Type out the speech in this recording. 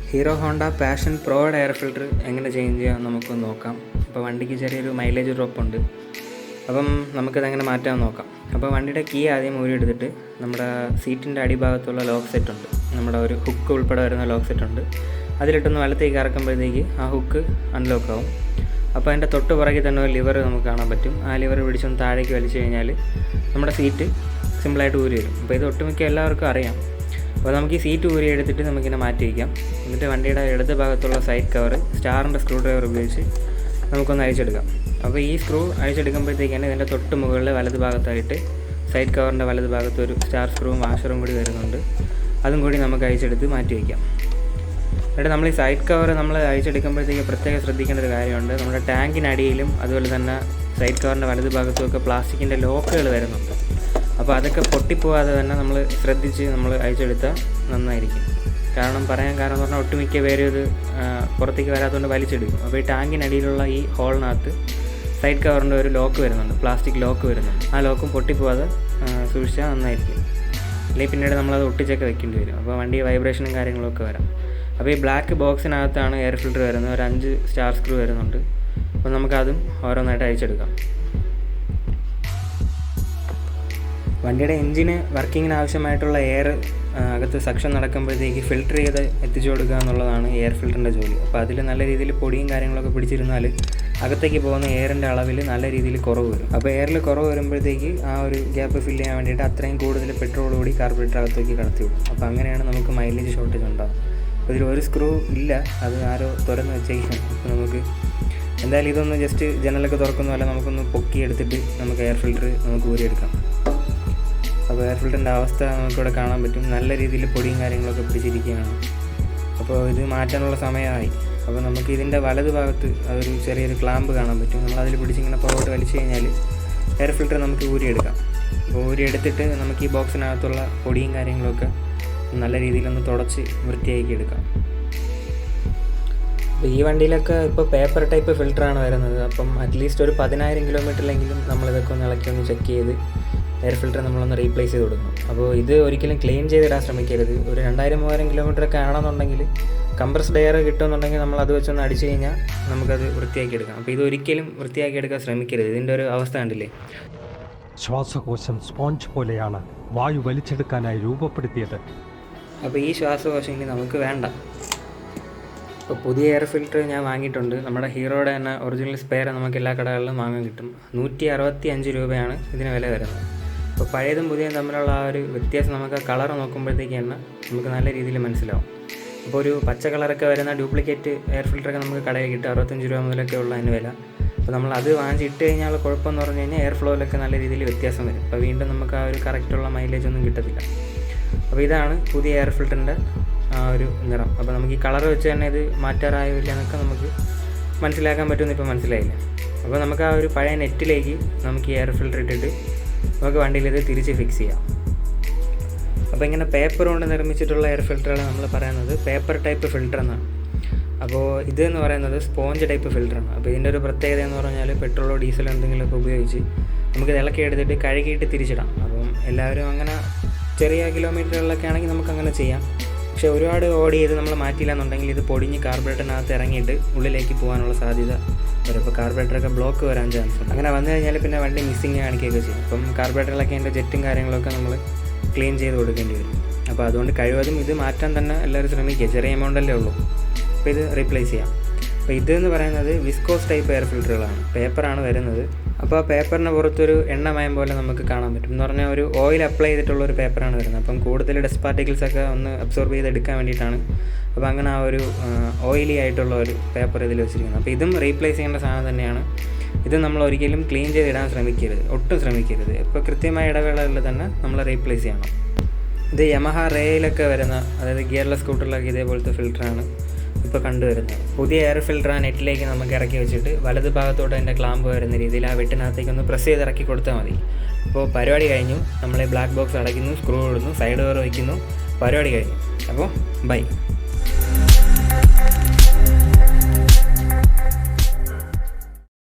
Hero Honda Passion പ്രോയുടെ air filter എങ്ങനെ change ചെയ്യാം നമുക്കൊന്ന് നോക്കാം. അപ്പോൾ വണ്ടിക്ക് ചെറിയൊരു മൈലേജ് ഡ്രോപ്പ് ഉണ്ട്. അപ്പം നമുക്കതെങ്ങനെ മാറ്റാമെന്ന് നോക്കാം. അപ്പോൾ വണ്ടിയുടെ കീ ആദ്യം ഊരിയെടുത്തിട്ട് നമ്മുടെ സീറ്റിൻ്റെ അടിഭാഗത്തുള്ള ലോക്ക് സെറ്റ് ഉണ്ട്, നമ്മുടെ ഒരു ഹുക്ക് ഉൾപ്പെടെ വരുന്ന ലോക്ക് സെറ്റ് ഉണ്ട്, അതിലിട്ടൊന്ന് വലത്തേക്ക് ഇറക്കുമ്പോഴത്തേക്ക് ആ ഹുക്ക് അൺലോക്ക് ആവും. അപ്പോൾ അതിൻ്റെ തൊട്ട് പുറകിൽ തന്നെ ഒരു ലിവർ നമുക്ക് കാണാൻ പറ്റും. ആ ലിവർ പിടിച്ചൊന്ന് താഴേക്ക് വലിച്ചു കഴിഞ്ഞാൽ നമ്മുടെ സീറ്റ് സിമ്പിളായിട്ട് ഊരി വരും. അപ്പോൾ ഇത് ഒട്ടുമിക്ക എല്ലാവർക്കും അറിയാം. അപ്പോൾ നമുക്ക് ഈ സീറ്റ് ഊരി എടുത്തിട്ട് നമുക്കിങ്ങനെ മാറ്റി വയ്ക്കാം. എന്നിട്ട് വണ്ടിയുടെ ഇടത് ഭാഗത്തുള്ള സൈഡ് കവർ സ്റ്റാറിൻ്റെ സ്ക്രൂ ഡ്രൈവർ ഉപയോഗിച്ച് നമുക്കൊന്ന് അഴിച്ചെടുക്കാം. അപ്പോൾ ഈ സ്ക്രൂ അഴിച്ചെടുക്കുമ്പോഴത്തേക്കാണ് ഇതിൻ്റെ തൊട്ട് മുകളിൽ വലത് ഭാഗത്തായിട്ട് സൈഡ് കവറിൻ്റെ വലത് ഭാഗത്ത് ഒരു സ്റ്റാർ സ്ക്രൂവും വാഷറും കൂടി വരുന്നുണ്ട്. അതും കൂടി നമുക്ക് അഴിച്ചെടുത്ത് മാറ്റി വയ്ക്കാം. എന്നിട്ട് നമ്മൾ ഈ സൈഡ് കവർ നമ്മൾ അഴിച്ചെടുക്കുമ്പോഴത്തേക്ക് പ്രത്യേകം ശ്രദ്ധിക്കേണ്ട ഒരു കാര്യമുണ്ട്. നമ്മുടെ ടാങ്കിനടിയിലും അതുപോലെ തന്നെ സൈഡ് കവറിൻ്റെ വലത് ഭാഗത്തുമൊക്കെ പ്ലാസ്റ്റിക്കിൻ്റെ ലോക്കുകൾ വരുന്നുണ്ട്. അപ്പോൾ അതൊക്കെ പൊട്ടിപ്പോവാതെ തന്നെ നമ്മൾ ശ്രദ്ധിച്ച് നമ്മൾ അഴിച്ചെടുത്താൽ നന്നായിരിക്കും. പറയാൻ കാരണം എന്ന് പറഞ്ഞാൽ ഒട്ടുമിക്ക പേരും ഇത് പുറത്തേക്ക് വരാത്തതുകൊണ്ട് വലിച്ചെടുക്കും. അപ്പോൾ ഈ ടാങ്കിനടിയിലുള്ള ഈ ഹോളിനകത്ത് സൈഡ് കവറിൻ്റെ ഒരു ലോക്ക് വരുന്നുണ്ട്, പ്ലാസ്റ്റിക് ലോക്ക് വരുന്നുണ്ട്. ആ ലോക്കും പൊട്ടിപ്പോവാതെ സൂക്ഷിച്ചാൽ നന്നായിരിക്കും. അല്ലെങ്കിൽ പിന്നീട് നമ്മളത് ഒട്ടിച്ചൊക്കെ വെക്കേണ്ടി വരും. അപ്പോൾ വണ്ടി വൈബ്രേഷനും കാര്യങ്ങളൊക്കെ വരാം. അപ്പോൾ ഈ ബ്ലാക്ക് ബോക്സിനകത്താണ് എയർ ഫിൽറ്റർ വരുന്നത്. ഒരു 5 സ്റ്റാർ സ്ക്രൂ വരുന്നുണ്ട്. അപ്പോൾ നമുക്കതും ഓരോന്നായിട്ട് അഴിച്ചെടുക്കാം. വണ്ടിയുടെ എൻജിന് വർക്കിങ്ങിന് ആവശ്യമായിട്ടുള്ള എയർ അകത്ത് സക്ഷൻ നടക്കുമ്പോഴത്തേക്ക് ഫിൽറ്റർ ചെയ്ത് എത്തിച്ചു കൊടുക്കുക എന്നുള്ളതാണ് എയർ ഫിൽറ്ററിൻ്റെ ജോലി. അപ്പോൾ അതിൽ നല്ല രീതിയിൽ പൊടിയും കാര്യങ്ങളൊക്കെ പിടിച്ചിരുന്നാൽ അകത്തേക്ക് പോകുന്ന എയറിൻ്റെ അളവിൽ നല്ല രീതിയിൽ കുറവ് വരും. അപ്പോൾ എയറിൽ കുറവ് വരുമ്പോഴത്തേക്ക് ആ ഒരു ഗ്യാപ്പ് ഫില്ല് ചെയ്യാൻ വേണ്ടിയിട്ട് അത്രയും കൂടുതൽ പെട്രോൾ കൂടി കാർബറേറ്റർ അകത്തേക്ക് കടത്തി വിടും. അപ്പോൾ അങ്ങനെയാണ് നമുക്ക് മൈലേജ് ഷോർട്ടേജ് ഉണ്ടാകും. അപ്പോൾ ഇതിൽ ഒരു സ്ക്രൂ ഇല്ല, അത് ആരോ തുറന്ന് വെച്ചേക്കും. അപ്പോൾ നമുക്ക് എന്തായാലും ഇതൊന്ന് ജസ്റ്റ് ജനലൊക്കെ തുറക്കുന്ന പോലെ നമുക്കൊന്ന് പൊക്കിയെടുത്തിട്ട് നമുക്ക് എയർ ഫിൽറ്റർ നമുക്ക് ഊരിയെടുക്കാം. അപ്പോൾ എയർ ഫിൽറ്ററിൻ്റെ അവസ്ഥ നമുക്കിവിടെ കാണാൻ പറ്റും. നല്ല രീതിയിൽ പൊടിയും കാര്യങ്ങളൊക്കെ പിടിച്ചിരിക്കുകയാണ്. അപ്പോൾ ഇത് മാറ്റാനുള്ള സമയമായി. അപ്പോൾ നമുക്ക് ഇതിൻ്റെ വലത് ഭാഗത്ത് അതൊരു ചെറിയൊരു ക്ലാമ്പ് കാണാൻ പറ്റും. നമ്മളതിൽ പിടിച്ചിങ്ങനെ പുറകോട്ട് വലിച്ചു കഴിഞ്ഞാൽ എയർ ഫിൽറ്റർ നമുക്ക് ഊരിയെടുക്കാം. അപ്പോൾ ഊരിയെടുത്തിട്ട് നമുക്ക് ഈ ബോക്സിനകത്തുള്ള പൊടിയും കാര്യങ്ങളൊക്കെ നല്ല രീതിയിലൊന്ന് തുടച്ച് വൃത്തിയാക്കി എടുക്കാം. അപ്പോൾ ഈ വണ്ടിയിലൊക്കെ ഇപ്പോൾ പേപ്പർ ടൈപ്പ് ഫിൽറ്ററാണ് വരുന്നത്. അപ്പം അറ്റ്ലീസ്റ്റ് ഒരു 10,000 കിലോമീറ്ററിലെങ്കിലും നമ്മളിതൊക്കെ ഒന്ന് ഇളക്കി ഒന്ന് ചെക്ക് ചെയ്ത് എയർ ഫിൽറ്റർ നമ്മളൊന്ന് റീപ്ലേസ് ചെയ്ത് കൊടുക്കണം. അപ്പോൾ ഇത് ഒരിക്കലും ക്ലീൻ ചെയ്തിടാൻ ശ്രമിക്കരുത്. ഒരു 2000-3000 കിലോമീറ്ററൊക്കെ ആണെന്നുണ്ടെങ്കിൽ കംപ്രസ്ഡ് എയർ കിട്ടുമെന്നുണ്ടെങ്കിൽ നമ്മൾ അത് വെച്ചൊന്ന് അടിച്ചു കഴിഞ്ഞാൽ നമുക്കത് വൃത്തിയാക്കി എടുക്കാം. അപ്പോൾ ഇതൊരിക്കലും വൃത്തിയാക്കി എടുക്കാൻ ശ്രമിക്കരുത്. ഇതിൻ്റെ ഒരു അവസ്ഥ കണ്ടില്ലേ? ശ്വാസകോശം സ്പോഞ്ച് പോലെയാണ് വായു വലിച്ചെടുക്കാനായി രൂപപ്പെടുത്തിയത്. അപ്പോൾ ഈ ശ്വാസകോശം ഇനി നമുക്ക് വേണ്ട. ഇപ്പോൾ പുതിയ എയർ ഫിൽറ്റർ ഞാൻ വാങ്ങിയിട്ടുണ്ട്. നമ്മുടെ ഹീറോയുടെ തന്നെ ഒറിജിനൽ സ്പെയർ നമുക്ക് എല്ലാ കടകളിലും വാങ്ങാൻ കിട്ടും. 165 രൂപയാണ് ഇതിന് വില വരുന്നത്. അപ്പോൾ പഴയതും പുതിയതും തമ്മിലുള്ള ആ ഒരു വ്യത്യാസം നമുക്ക് കളർ നോക്കുമ്പോഴത്തേക്കാണ് നമുക്ക് നല്ല രീതിയിൽ മനസ്സിലാവും. അപ്പോൾ ഒരു പച്ച കളറൊക്കെ വരുന്ന ഡ്യൂപ്ലിക്കേറ്റ് എയർ ഫിൽറ്ററൊക്കെ നമുക്ക് കടയിൽ കിട്ടും. 65 രൂപ മുതലൊക്കെ ഉള്ള അതിന് വില. അപ്പോൾ നമ്മൾ അത് വാങ്ങിച്ചിട്ട് കഴിഞ്ഞാൽ കുഴപ്പമെന്ന് പറഞ്ഞു കഴിഞ്ഞാൽ എയർ ഫ്ലോയിലൊക്കെ നല്ല രീതിയിൽ വ്യത്യാസം വരും. അപ്പോൾ വീണ്ടും നമുക്ക് ആ ഒരു കറക്റ്റുള്ള മൈലേജ് ഒന്നും കിട്ടത്തില്ല. അപ്പോൾ ഇതാണ് പുതിയ എയർ ഫിൽറ്ററിൻ്റെ ആ ഒരു നിറം. അപ്പോൾ നമുക്ക് ഈ കളർ വെച്ച് തന്നെ ഇത് മാറ്റാറായില്ല എന്നൊക്കെ നമുക്ക് മനസ്സിലാക്കാൻ പറ്റുമെന്ന് ഇപ്പോൾ മനസ്സിലായില്ലേ? അപ്പോൾ നമുക്ക് ആ ഒരു പഴയ നെറ്റിലേക്ക് നമുക്ക് ഈ എയർ ഫിൽറ്റർ ഇട്ടിട്ട് നമുക്ക് വണ്ടിയിൽ ഇത് തിരിച്ച് ഫിക്സ് ചെയ്യാം. അപ്പോൾ ഇങ്ങനെ പേപ്പർ കൊണ്ട് നിർമ്മിച്ചിട്ടുള്ള എയർ ഫിൽറ്ററുകൾ നമ്മൾ പറയുന്നത് പേപ്പർ ടൈപ്പ് ഫിൽറ്റർ എന്നാണ്. അപ്പോൾ ഇതെന്ന് പറയുന്നത് സ്പോഞ്ച് ടൈപ്പ് ഫിൽറ്ററാണ്. അപ്പോൾ ഇതിൻ്റെ ഒരു പ്രത്യേകത എന്ന് പറഞ്ഞാൽ പെട്രോളോ ഡീസലോ എന്തെങ്കിലുമൊക്കെ ഉപയോഗിച്ച് നമുക്കിത് ഇളക്കി എടുത്തിട്ട് കഴുകിയിട്ട് തിരിച്ചിടാം. അപ്പം എല്ലാവരും അങ്ങനെ ചെറിയ കിലോമീറ്ററുകളിലൊക്കെ ആണെങ്കിൽ നമുക്കങ്ങനെ ചെയ്യാം. പക്ഷേ ഒരുപാട് ഓടി ചെയ്ത് നമ്മൾ മാറ്റിയില്ല എന്നുണ്ടെങ്കിൽ ഇത് പൊടിഞ്ഞ് കാർബറേറ്ററിനകത്ത് ഇറങ്ങിയിട്ട് ഉള്ളിലേക്ക് പോകാനുള്ള സാധ്യത വരും. അപ്പോൾ കാർബറേറ്ററൊക്കെ ബ്ലോക്ക് വരാൻ ചാൻസ് ഉണ്ട്. അങ്ങനെ വന്നു കഴിഞ്ഞാൽ പിന്നെ വണ്ടി മിസ്സിങ് കാണിക്കുകയൊക്കെ ചെയ്യും. അപ്പം കാർബറേറ്ററിലൊക്കെ അതിൻ്റെ ജെറ്റും കാര്യങ്ങളൊക്കെ നമ്മൾ ക്ലീൻ ചെയ്ത് കൊടുക്കേണ്ടി വരും. അപ്പോൾ അതുകൊണ്ട് കഴിവതും ഇത് മാറ്റാൻ തന്നെ എല്ലാവരും ശ്രമിക്കുക. ചെറിയ എമൗണ്ടല്ലേ ഉള്ളൂ. അപ്പോൾ ഇത് റീപ്ലേസ് ചെയ്യാം. അപ്പോൾ ഇതെന്ന് പറയുന്നത് വിസ്കോസ് ടൈപ്പ് എയർ ഫിൽറ്ററുകളാണ്. പേപ്പറാണ് വരുന്നത്. അപ്പോൾ ആ പേപ്പറിന് പുറത്തൊരു എണ്ണമയം പോലെ നമുക്ക് കാണാൻ പറ്റും. എന്ന് പറഞ്ഞാൽ ഒരു ഓയിൽ അപ്ലൈ ചെയ്തിട്ടുള്ള ഒരു പേപ്പറാണ് വരുന്നത്. അപ്പം കൂടുതൽ ഡസ്റ്റ് പാർട്ടിക്കിൾസൊക്കെ ഒന്ന് അബ്സോർബ് ചെയ്തെടുക്കാൻ വേണ്ടിയിട്ടാണ്. അപ്പോൾ അങ്ങനെ ആ ഒരു ഓയിലി ആയിട്ടുള്ള ഒരു പേപ്പർ ഇതിൽ വെച്ചിരിക്കുന്നത്. അപ്പോൾ ഇതും റീപ്ലേസ് ചെയ്യേണ്ട സാധനം തന്നെയാണ്. ഇത് നമ്മൾ ഒരിക്കലും ക്ലീൻ ചെയ്തിടാൻ ശ്രമിക്കരുത്, ഒട്ടും ശ്രമിക്കരുത്. ഇപ്പോൾ കൃത്യമായ ഇടവേളകളിൽ തന്നെ നമ്മൾ റീപ്ലേസ് ചെയ്യണം. ഇത് യമഹ റേയിലൊക്കെ വരുന്ന, അതായത് ഗിയർലെസ് സ്കൂട്ടറിലൊക്കെ ഇതേപോലത്തെ ഫിൽറ്ററാണ് ഇപ്പോൾ കണ്ടുവരുന്നത്. പുതിയ എയർ ഫിൽറ്റർ ആ നെറ്റിലേക്ക് നമുക്ക് ഇറക്കി വെച്ചിട്ട് വലത് ഭാഗത്തോട്ട് അതിൻ്റെ ക്ലാമ്പ് വരുന്ന രീതിയിൽ ആ വെട്ടിനകത്തേക്ക് ഒന്ന് പ്രസ് ചെയ്ത് ഇറക്കി കൊടുത്താൽ മതി. അപ്പോൾ പരിപാടി കഴിഞ്ഞു. നമ്മൾ ബ്ലാക്ക് ബോക്സ് അടയ്ക്കുന്നു, സ്ക്രൂ ഇടുന്നു, സൈഡ് ഡോർ വയ്ക്കുന്നു, പരിപാടി കഴിഞ്ഞു. അപ്പോൾ ബൈ.